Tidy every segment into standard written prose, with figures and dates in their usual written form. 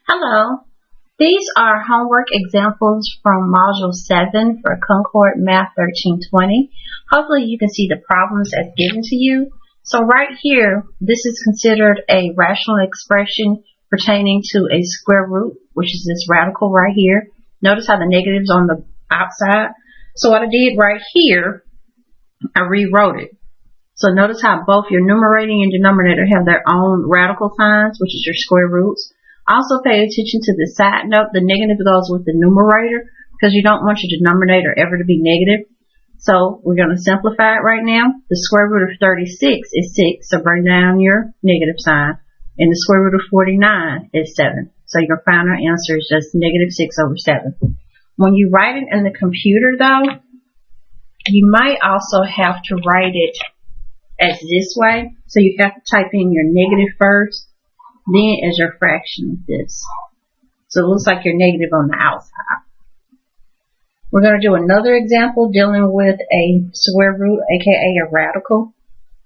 Hello. These are homework examples from Module 7 for Concord Math 1320. Hopefully you can see the problems as given to you. So right here, this is considered a rational expression pertaining to a square root, which is this radical right here. Notice how the negative's on the outside. So what I did right here, I rewrote it. So notice how both your numerating and denominator have their own radical signs, which is your square roots. Also pay attention to the side note. The negative goes with the numerator because you don't want your denominator ever to be negative. So we're going to simplify it right now. The square root of 36 is 6, so bring down your negative sign. And the square root of 49 is 7. So your final answer is just negative 6 over 7. When you write it in the computer though, you might also have to write it as this way. So you have to type in your negative first, then as your fraction of this. So it looks like you're negative on the outside. We're going to do another example dealing with a square root, aka a radical.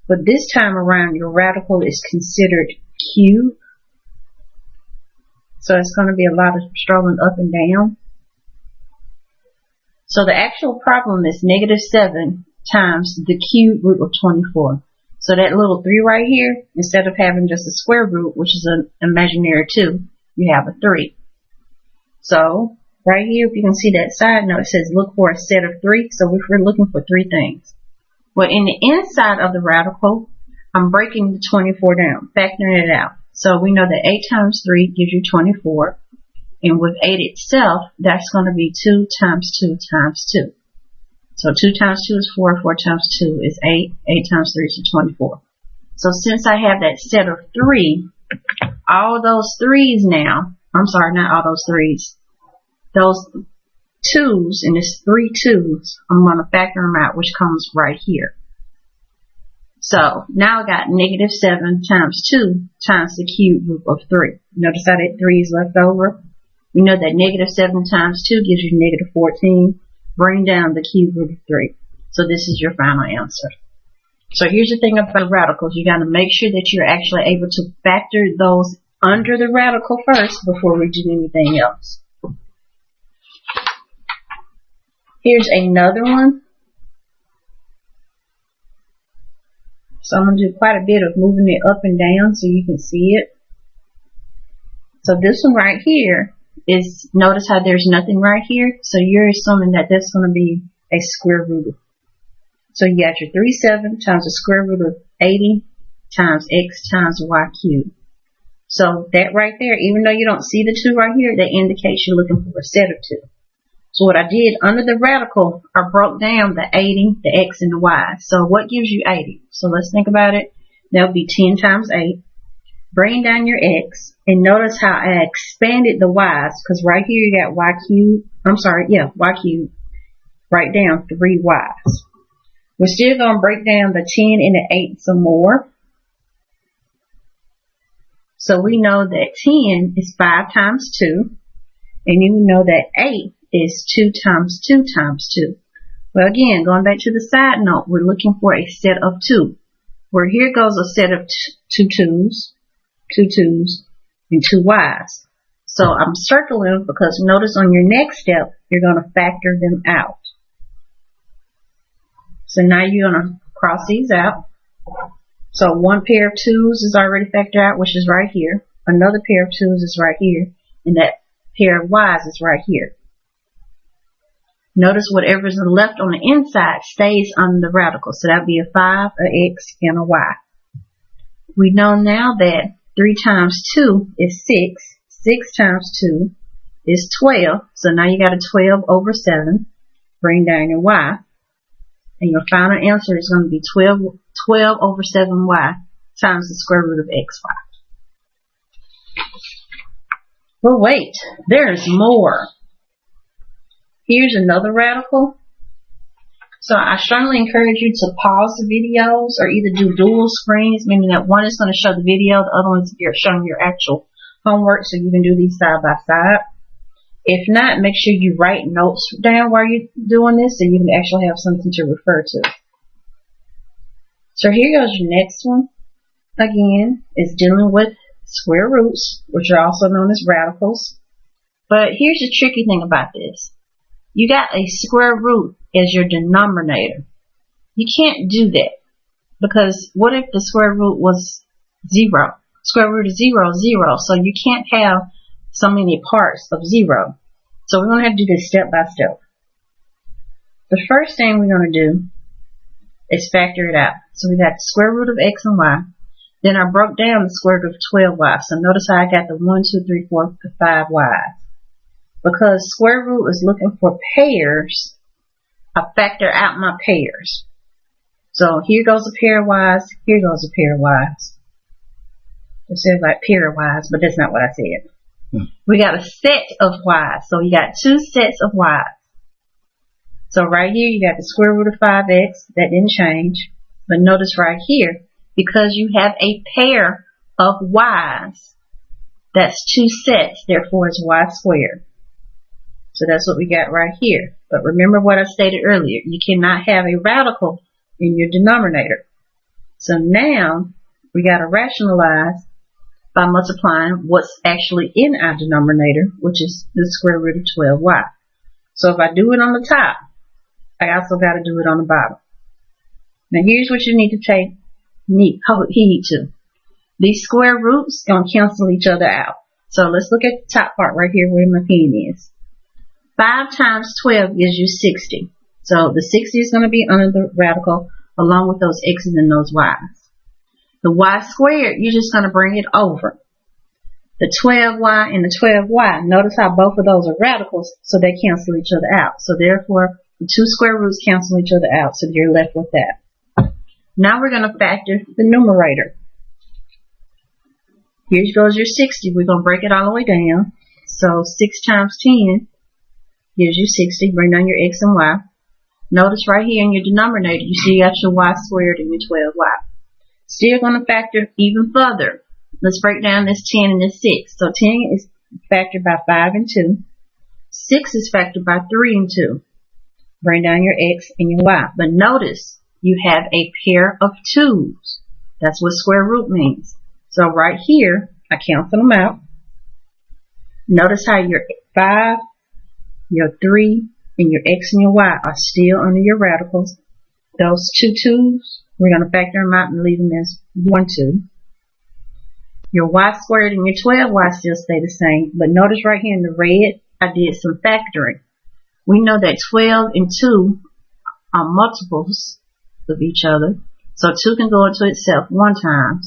But this time around, your radical is considered cube. So it's going to be a lot of strolling up and down. So the actual problem is negative 7 times the cube root of 24. So that little 3 right here, instead of having just a square root, which is an imaginary 2, you have a 3. So right here, if you can see that side note, it says look for a set of 3. So if we're looking for 3 things. Well, in the inside of the radical, I'm breaking the 24 down, factoring it out. So we know that 8 times 3 gives you 24. And with 8 itself, that's going to be 2 times 2 times 2. So 2 times 2 is 4, 4 times 2 is 8, 8 times 3 is 24. So since I have that set of 3, all those 3's now, I'm sorry, not all those 3's, those 2's, and it's 3 2's, I'm going to factor them out, which comes right here. So now I got negative 7 times 2 times the cube root of 3. Notice how that 3 is left over? We know that negative 7 times 2 gives you negative 14. Bring down the cube root of 3. So this is your final answer. So here's the thing about radicals. You got to make sure that you're actually able to factor those under the radical first before we do anything else. Here's another one. So I'm going to do quite a bit of moving it up and down so you can see it. So this one right here is, notice how there's nothing right here. So you're assuming that that's going to be a square root. So you got your 37 times the square root of 80 times x times y cubed. So that right there, even though you don't see the 2 right here, that indicates you're looking for a set of 2. So what I did under the radical, I broke down the 80, the x, and the y. So what gives you 80? So let's think about it. That would be 10 times 8. Bring down your x, and notice how I expanded the y's, because right here you got y cubed. Y cubed. Write down 3 y's. We're still going to break down the 10 and the 8 some more. So we know that 10 is 5 times 2, and you know that 8 is 2 times 2 times 2. Well, again, going back to the side note, we're looking for a set of 2. Where here goes a set of 2 2's. 2 2's, and 2 y's. So I'm circling because notice on your next step, you're going to factor them out. So now you're going to cross these out. So one pair of 2's is already factored out, which is right here. Another pair of 2's is right here. And that pair of y's is right here. Notice whatever's left on the inside stays on the radical. So that would be a 5, a x, and a y. We know now that 3 times 2 is 6. 6 times 2 is 12. So now you got a 12 over 7. Bring down your y. And your final answer is going to be 12 over 7y times the square root of xy. Well, wait. There's more. Here's another radical. So I strongly encourage you to pause the videos or either do dual screens, meaning that one is going to show the video, the other one is showing your actual homework, so you can do these side by side. If not, make sure you write notes down while you're doing this so you can actually have something to refer to. So here goes your next one. Again, it's dealing with square roots, which are also known as radicals. But here's the tricky thing about this. You got a square root as your denominator. You can't do that, because what if the square root was 0? Square root of 0 is 0, so you can't have so many parts of 0. So we're going to have to do this step by step. The first thing we're going to do is factor it out. So we got the square root of x and y. Then I broke down the square root of 12y. So notice how I got the 1, 2, 3, 4, 5 y's. Because square root is looking for pairs, I factor out my pairs. So here goes a pair of y's, here goes a pair of y's. It says like pair of y's, but that's not what I said. We got a set of y's. So we got 2 sets of y's. So right here you got the square root of 5x. That didn't change. But notice right here, because you have a pair of y's, that's 2 sets, therefore it's y squared. So that's what we got right here. But remember what I stated earlier. You cannot have a radical in your denominator. So now we got to rationalize by multiplying what's actually in our denominator, which is the square root of 12y. So if I do it on the top, I also got to do it on the bottom. Now here's what you need to take heed to. These square roots going to cancel each other out. So let's look at the top part right here where my pen is. 5 times 12 gives you 60. So the 60 is going to be under the radical along with those x's and those y's. The y squared, you're just going to bring it over. The 12y and the 12y, notice how both of those are radicals, so they cancel each other out. So therefore, the 2 square roots cancel each other out, so you're left with that. Now we're going to factor the numerator. Here goes your 60. We're going to break it all the way down. So 6 times 10 gives you 60. Bring down your x and y. Notice right here in your denominator, you see you got your y squared and your 12y. Still going to factor even further. Let's break down this 10 and this 6. So 10 is factored by 5 and 2. 6 is factored by 3 and 2. Bring down your x and your y. But notice you have a pair of 2's. That's what square root means. So right here, I cancel them out. Notice how your 5, your 3, and your x and your y are still under your radicals. Those 2 2's, we're going to factor them out and leave them as 1, 2. Your y squared and your 12y still stay the same. But notice right here in the red, I did some factoring. We know that 12 and 2 are multiples of each other. So 2 can go into itself 1 time.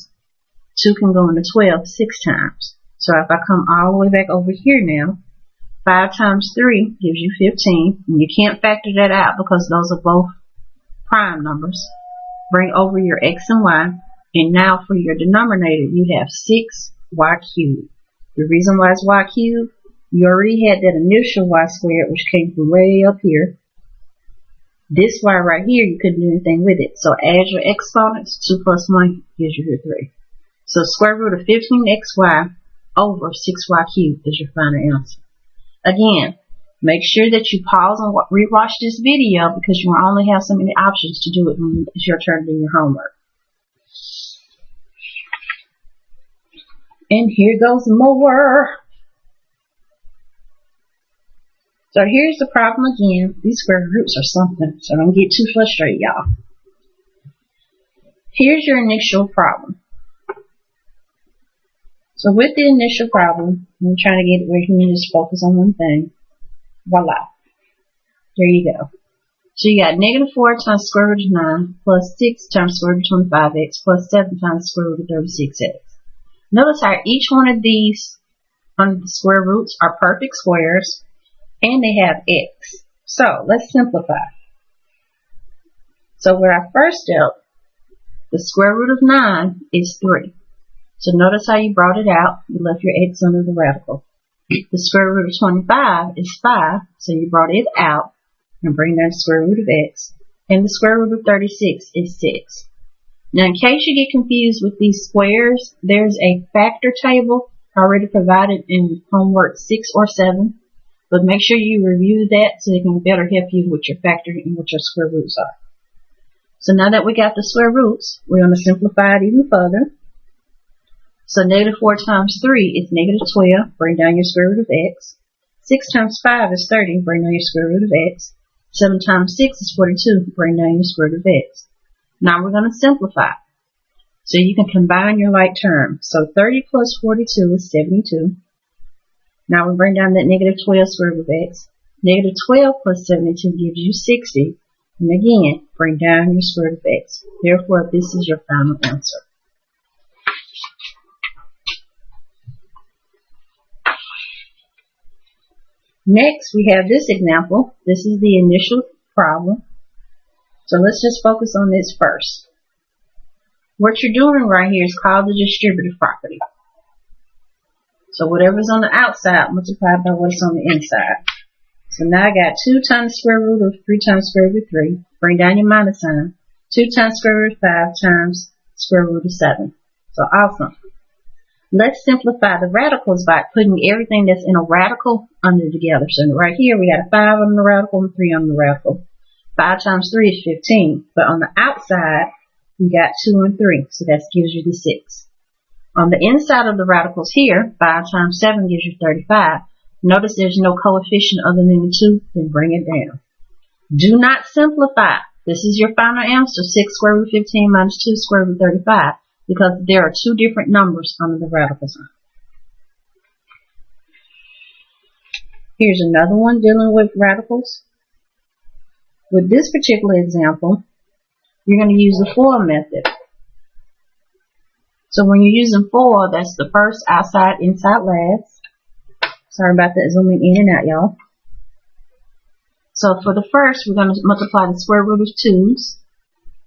2 can go into 12 6 times. So if I come all the way back over here now, 5 times 3 gives you 15. And you can't factor that out because those are both prime numbers. Bring over your x and y. And now for your denominator, you have 6y cubed. The reason why it's y cubed, you already had that initial y squared, which came from way up here. This y right here, you couldn't do anything with it. So add your exponents. 2 plus 1 gives you 3. So square root of 15xy over 6y cubed is your final answer. Again, make sure that you pause and rewatch this video because you will only have so many options to do it when it's your turn to do your homework. And here goes more. So here's the problem again. These square roots are something, so don't get too frustrated, y'all. Here's your initial problem. So with the initial problem, I'm trying to get it where you can just focus on one thing. Voila. There you go. So you got negative 4 times square root of 9 plus 6 times square root of 25x plus 7 times square root of 36x. Notice how each one of these under the square roots are perfect squares and they have x. So let's simplify. So with our first step, the square root of 9 is 3. So notice how you brought it out. You left your x under the radical. The square root of 25 is 5. So you brought it out and bring down the square root of x. And the square root of 36 is 6. Now in case you get confused with these squares, there's a factor table already provided in homework 6 or 7. But make sure you review that so it can better help you with your factoring and what your square roots are. So now that we got the square roots, we're going to simplify it even further. So negative 4 times 3 is negative 12. Bring down your square root of x. 6 times 5 is 30. Bring down your square root of x. 7 times 6 is 42. Bring down your square root of x. Now we're going to simplify. So you can combine your like terms. So 30 plus 42 is 72. Now we bring down that negative 12 square root of x. Negative 12 plus 72 gives you 60. And again, bring down your square root of x. Therefore, this is your final answer. Next, we have this example. This is the initial problem. So let's just focus on this first. What you're doing right here is called the distributive property. So whatever's on the outside multiplied by what's on the inside. So now I got 2 times the square root of 3 times the square root of 3. Bring down your minus sign. 2 times the square root of 5 times the square root of 7. So awesome. Let's simplify the radicals by putting everything that's in a radical under together. So right here we got a 5 on the radical and 3 on the radical. 5 times 3 is 15. But on the outside, you got 2 and 3. So that gives you the 6. On the inside of the radicals here, 5 times 7 gives you 35. Notice there's no coefficient other than the 2, then bring it down. Do not simplify. This is your final answer, 6 square root of 15 minus 2 square root of 35, because there are 2 different numbers under the radical sign. Here's another one dealing with radicals. With this particular example, you're going to use the FOIL method. So when you're using FOIL, that's the first, outside, inside, last. Sorry about that, zooming in and out, y'all. So for the first, we're going to multiply the square root of 2's.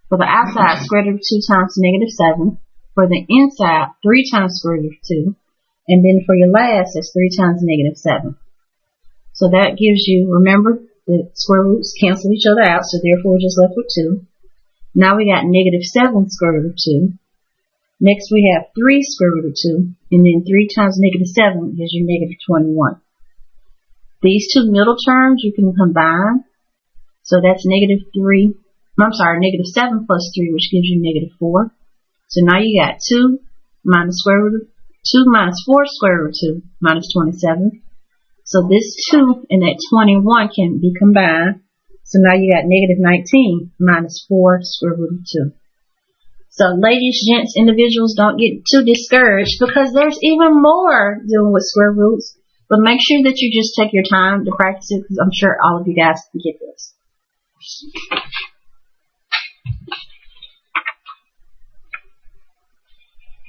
For the outside, square root of 2 times negative 7. For the inside, 3 times square root of 2. And then for your last, it's 3 times negative 7. So that gives you, remember, the square roots cancel each other out, so therefore we're just left with 2. Now we got negative 7 square root of 2. Next we have 3 square root of 2, and then 3 times negative 7 gives you negative 21. These two middle terms you can combine, so that's negative 7 plus 3, which gives you negative 4. So now you got 2 minus square root of 2 minus 4 square root of 2 minus 27. So this 2 and that 21 can be combined. So now you got negative 19 minus 4 square root of 2. So ladies, gents, individuals, don't get too discouraged because there's even more dealing with square roots. But make sure that you just take your time to practice it because I'm sure all of you guys can get this.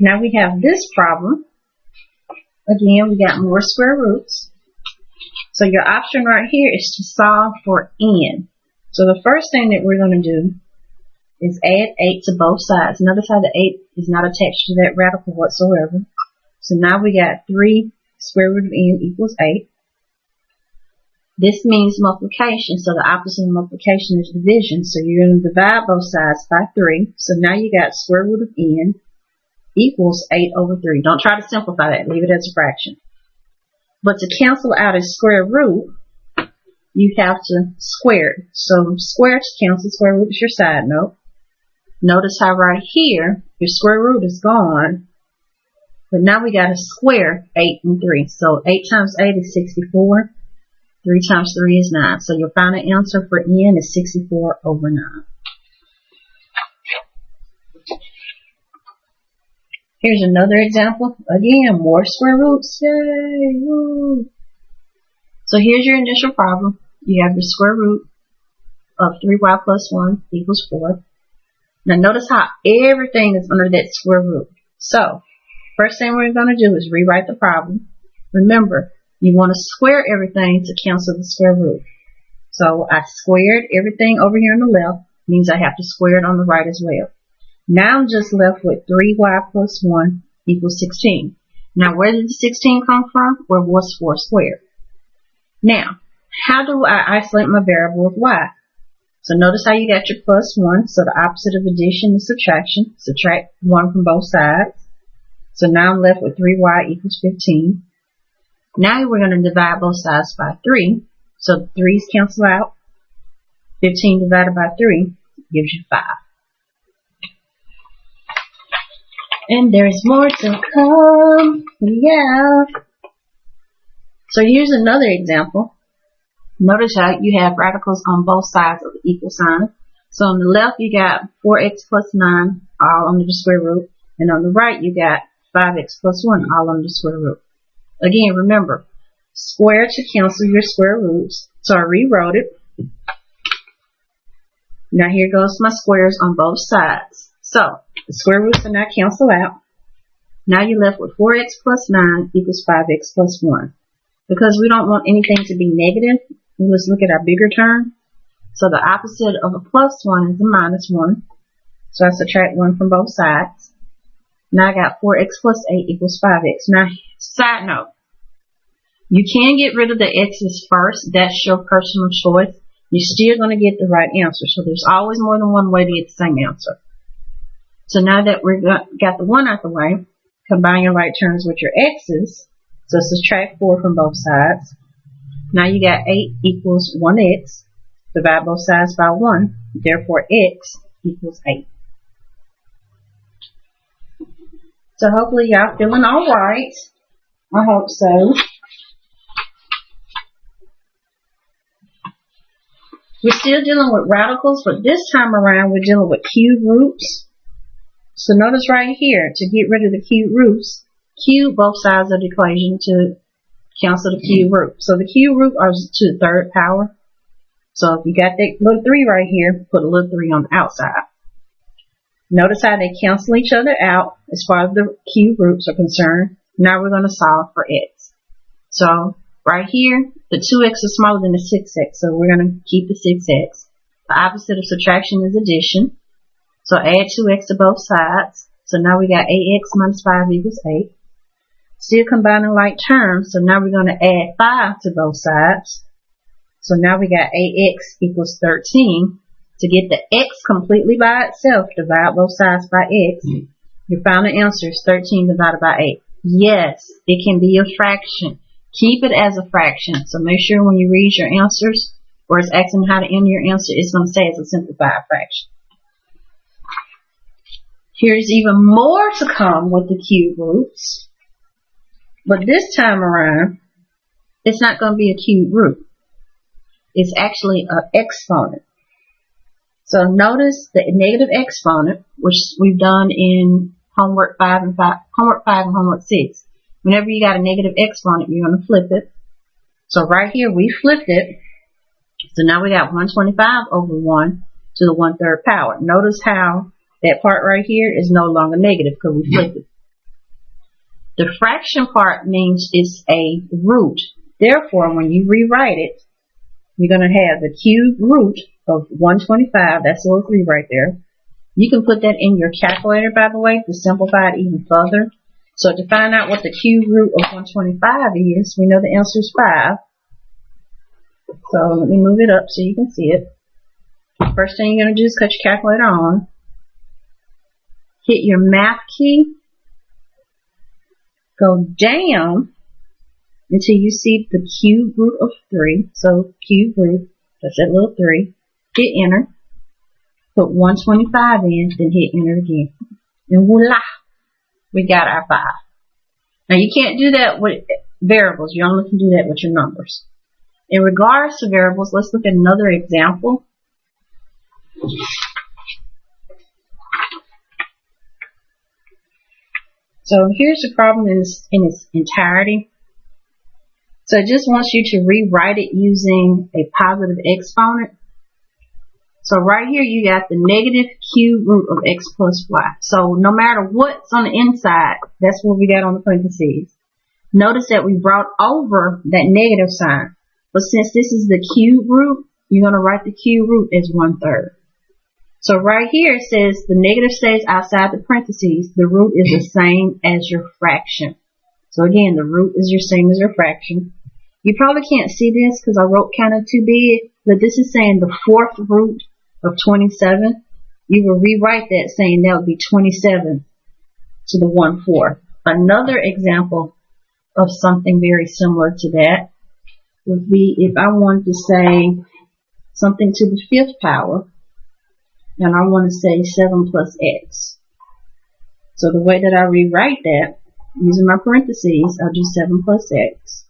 Now we have this problem. Again, we got more square roots. So your option right here is to solve for n. So the first thing that we're going to do is add 8 to both sides. Notice how the 8 is not attached to that radical whatsoever. So now we got 3 square root of n equals 8. This means multiplication, so the opposite of multiplication is division. So you're going to divide both sides by 3. So now you got square root of n equals 8 over 3. Don't try to simplify that. Leave it as a fraction. But to cancel out a square root, you have to square it. So square to cancel square root is your side note. Notice how right here, your square root is gone. But now we got to square 8 and 3. So 8 times 8 is 64. 3 times 3 is 9. So your final answer for n is 64 over 9. Here's another example. Again, more square roots. Yay! Woo. So here's your initial problem. You have your square root of 3y plus 1 equals 4. Now notice how everything is under that square root. So first thing we're going to do is rewrite the problem. Remember, you want to square everything to cancel the square root. So I squared everything over here on the left. Means I have to square it on the right as well. Now I'm just left with 3y plus 1 equals 16. Now where did the 16 come from? Where was 4 squared? Now, how do I isolate my variable of y? So notice how you got your plus 1. So the opposite of addition is subtraction. Subtract 1 from both sides. So now I'm left with 3y equals 15. Now we're going to divide both sides by 3. So the 3's cancel out. 15 divided by 3 gives you 5. And there's more to come. Yeah. So here's another example. Notice how you have radicals on both sides of the equal sign. So on the left you got 4x plus 9 all under the square root. And on the right you got 5x plus 1 all under the square root. Again, remember, square to cancel your square roots. So I rewrote it. Now here goes my squares on both sides. So the square roots are now canceled out. Now you're left with 4x plus 9 equals 5x plus 1. Because we don't want anything to be negative, let's look at our bigger term. So the opposite of a plus 1 is a minus 1. So I subtract 1 from both sides. Now I got 4x plus 8 equals 5x. Now, side note, you can get rid of the x's first. That's your personal choice. You're still going to get the right answer. So there's always more than one way to get the same answer. So now that we've got the 1 out the way, combine your right terms with your x's. So subtract 4 from both sides. Now you got 8 equals 1x. Divide both sides by 1. Therefore, x equals 8. So hopefully y'all feeling alright. I hope so. We're still dealing with radicals, but this time around we're dealing with cube roots. So notice right here, to get rid of the cube roots, cube both sides of the equation to cancel the cube root. So the cube root is to the third power. So if you got that little 3 right here, put a little 3 on the outside. Notice how they cancel each other out as far as the cube roots are concerned. Now we're going to solve for x. So right here, the 2x is smaller than the 6x, so we're going to keep the 6x. The opposite of subtraction is addition. So add 2x to both sides. So now we got 8x minus 5 equals 8. Still combining like terms, so now we're going to add 5 to both sides. So now we got 8x equals 13. To get the x completely by itself, divide both sides by x. Your final answer is 13 divided by 8. Yes, it can be a fraction. Keep it as a fraction. So make sure when you read your answers, or it's asking how to enter your answer, it's going to say it's a simplified fraction. Here's even more to come with the cube roots. But this time around, it's not going to be a cube root. It's actually an exponent. So notice the negative exponent, which we've done in homework 5 and homework 6. Whenever you got a negative exponent, you're going to flip it. So right here, we flipped it. So now we got 125 over 1 to the 1/3 power. Notice how that part right here is no longer negative because we flipped it. The fraction part means it's a root. Therefore, when you rewrite it, you're going to have the cube root of 125. That's a little 3 right there. You can put that in your calculator, by the way, to simplify it even further. So to find out what the cube root of 125 is, we know the answer is 5. So let me move it up so you can see it. First thing you're going to do is cut your calculator on. Hit your math key. Go down until you see the cube root of 3. So cube root, that's that little 3. Hit enter. Put 125 in, then hit enter again. And voila! We got our 5. Now you can't do that with variables. You only can do that with your numbers. In regards to variables, let's look at another example. So here's the problem in its entirety. So it just wants you to rewrite it using a positive exponent. So right here you got the negative cube root of x plus y. So no matter what's on the inside, that's what we got on the parentheses. Notice that we brought over that negative sign. But since this is the cube root, you're going to write the cube root as 1/3. So right here it says the negative stays outside the parentheses. The root is the same as your fraction. So again, the root is the same as your fraction. You probably can't see this because I wrote kind of too big, but this is saying the 4th root of 27. You will rewrite that saying that would be 27 to the 1/4. Another example of something very similar to that would be if I wanted to say something to the 5th power, and I want to say 7 plus x. So the way that I rewrite that, using my parentheses, I'll do 7 plus x.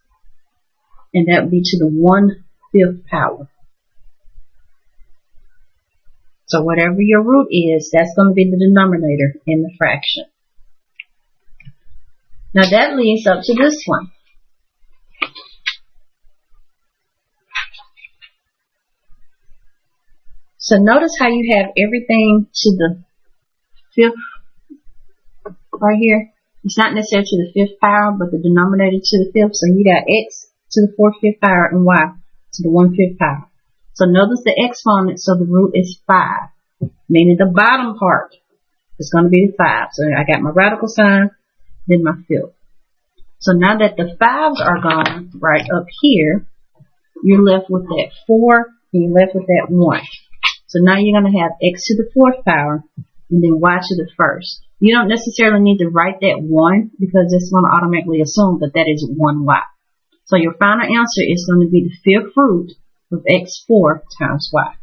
And that would be to the 1/5 power. So whatever your root is, that's going to be the denominator in the fraction. Now that leads up to this one. So notice how you have everything to the 5th right here. It's not necessarily to the 5th power, but the denominator to the 5th. So you got x to the 4/5 power and y to the 1/5 power. So notice the exponent, so the root is 5, meaning the bottom part is going to be the 5. So I got my radical sign, then my 5th. So now that the 5s are gone right up here, you're left with that 4 and you're left with that 1. So now you're going to have x to the 4th power and then y to the 1st. You don't necessarily need to write that 1 because it's going to automatically assume that that is 1y. So your final answer is going to be the 5th root of x4 times y.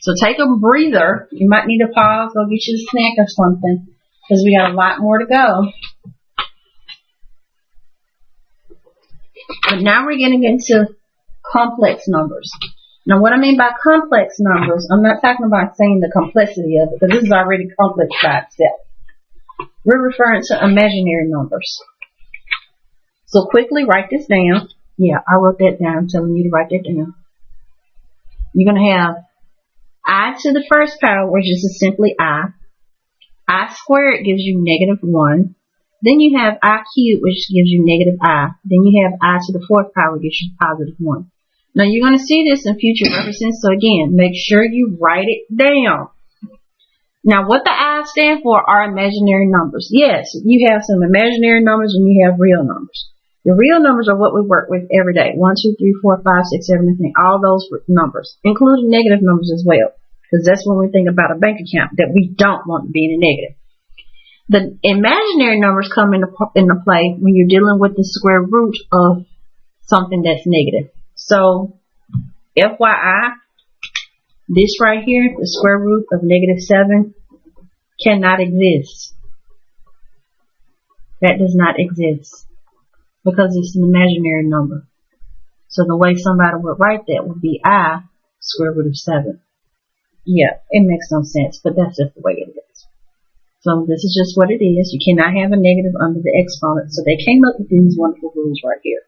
So take a breather. You might need to pause, go get you a snack or something because we got a lot more to go. But now we're getting into complex numbers. Now what I mean by complex numbers, I'm not talking about saying the complexity of it because this is already complex by itself. We're referring to imaginary numbers. So quickly write this down. Yeah, I wrote that down. I'm telling you to write that down. You're going to have I to the 1st power, which is simply I. I squared gives you -1. Then you have I cubed, which gives you -I. Then you have I to the 4th power, which gives you +1. Now you're going to see this in future references. So again, make sure you write it down. Now what the I stand for are imaginary numbers. Yes, you have some imaginary numbers and you have real numbers. The real numbers are what we work with every day. 1, 2, 3, 4, 5, 6, 7, 8, all those numbers, including negative numbers as well. Because that's when we think about a bank account that we don't want to be in a negative. The imaginary numbers come into play when you're dealing with the square root of something that's negative. So, FYI, this right here, the square root of -7, cannot exist. That does not exist because it's an imaginary number. So the way somebody would write that would be I square root of 7. Yeah, it makes no sense, but that's just the way it is. So this is just what it is. You cannot have a negative under the exponent. So they came up with these wonderful rules right here.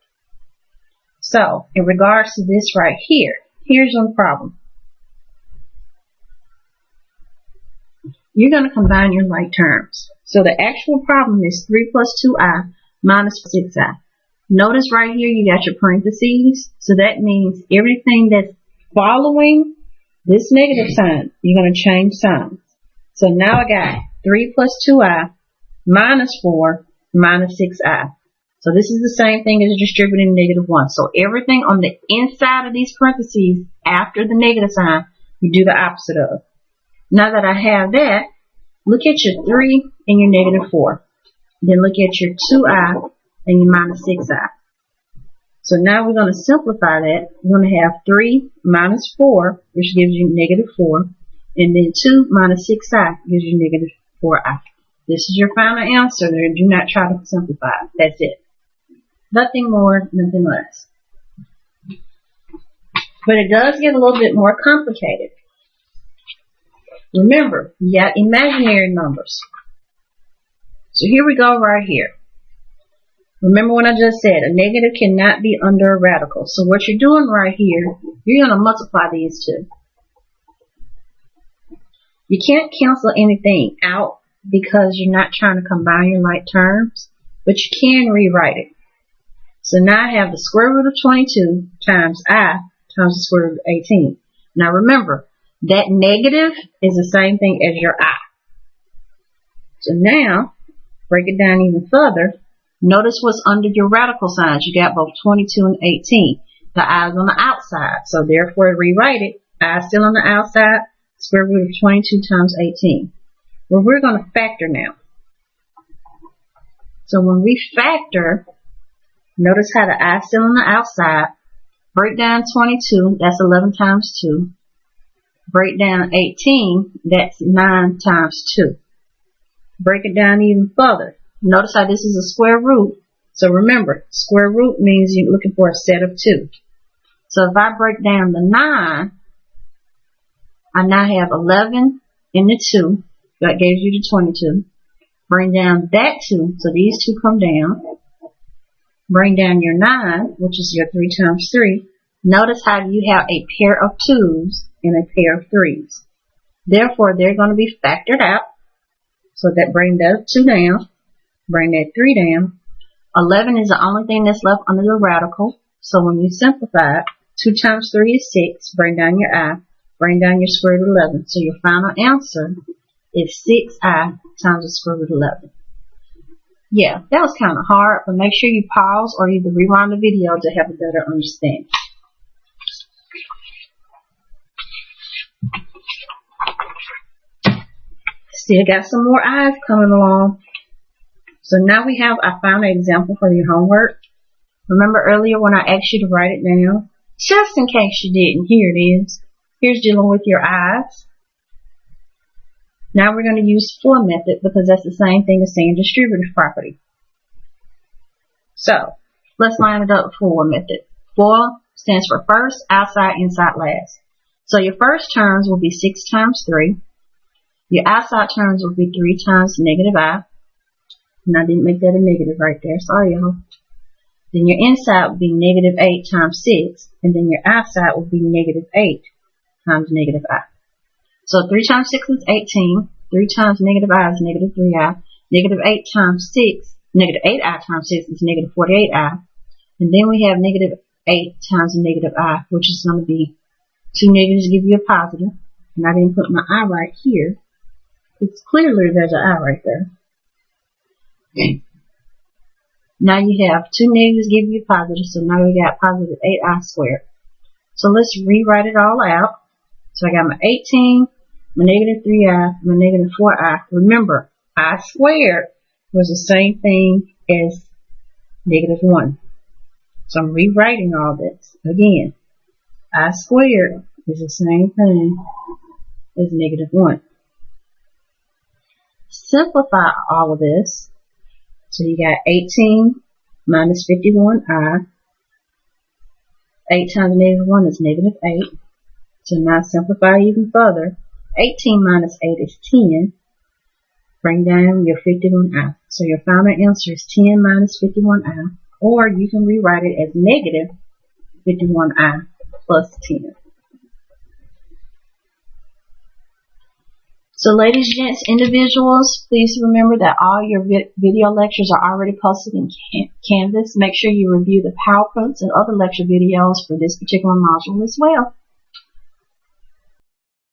So in regards to this right here, here's one problem. You're going to combine your like terms. So the actual problem is 3 plus 2i minus 6i. Notice right here you got your parentheses. So that means everything that's following this negative sign, you're going to change signs. So now I got 3 plus 2i minus 4 minus 6i. So this is the same thing as distributing -1. So everything on the inside of these parentheses after the negative sign, you do the opposite of. Now that I have that, look at your 3 and your -4. Then look at your 2i and your minus 6i. So now we're going to simplify that. We're going to have 3 minus 4, which gives you -4. And then 2 minus 6i gives you -4i. This is your final answer there. Do not try to simplify. That's it. Nothing more, nothing less. But it does get a little bit more complicated. Remember, you got imaginary numbers. So here we go right here. Remember what I just said, a negative cannot be under a radical. So what you're doing right here, you're going to multiply these two. You can't cancel anything out because you're not trying to combine your like terms, but you can rewrite it. So now I have the square root of 22 times I times the square root of 18. Now remember, that negative is the same thing as your I. So now, break it down even further. Notice what's under your radical signs. You got both 22 and 18. The I is on the outside. So therefore, rewrite it. I is still on the outside. Square root of 22 times 18. Well, we're going to factor now. So when we factor, notice how the I is still on the outside. Break down 22. That's 11 times 2. Break down 18. That's 9 times 2. break it down even further. Notice how this is a square root. So remember, square root means you're looking for a set of 2. So if I break down the 9, I now have 11 in the 2. That gives you the 22. Bring down that 2. So these 2 come down. Bring down your 9, which is your 3 times 3. Notice how you have a pair of 2's and a pair of 3's. Therefore, they're going to be factored out. So that bring that 2 down. Bring that 3 down. 11 is the only thing that's left under the radical. So when you simplify it, 2 times 3 is 6. Bring down your I. Bring down your square root of 11. So your final answer is 6i times the square root of 11. Yeah, that was kind of hard, but make sure you pause or either rewind the video to have a better understanding. Still got some more i's coming along. So now we have our final example for your homework. Remember earlier when I asked you to write it down? Just in case you didn't, here it is. Here's dealing with your i's. Now we're going to use for method because that's the same thing as saying distributive property. So let's line it up for method. For stands for first, outside, inside, last. So your first terms will be 6 times 3. Your outside terms will be 3 times negative I. And I didn't make that a negative right there. Sorry, y'all. Then your inside will be negative 8 times 6. And then your outside will be negative 8 times negative I. So 3 times 6 is 18. 3 times negative I is negative 3i. Negative 8 times 6, negative 8i times 6 is negative 48i. And then we have negative 8 times negative I, which is going to be 2 negatives give you a positive. And I didn't put my I right here. It's clearly there's an I right there. Now you have 2 negatives give you a positive, so now we got positive 8i squared. So let's rewrite it all out. So I got my 18, my negative 3i, my negative 4i. Remember, I squared was the same thing as negative 1. So I'm rewriting all this. Again, I squared is the same thing as negative 1. Simplify all of this. So you got 18 minus 51i. 8 times negative 1 is negative 8. So now simplify even further. 18 minus 8 is 10. Bring down your 51i. So your final answer is 10 minus 51i. Or you can rewrite it as negative 51i plus 10. So ladies, gents, individuals, please remember that all your video lectures are already posted in Canvas. Make sure you review the PowerPoints and other lecture videos for this particular module as well.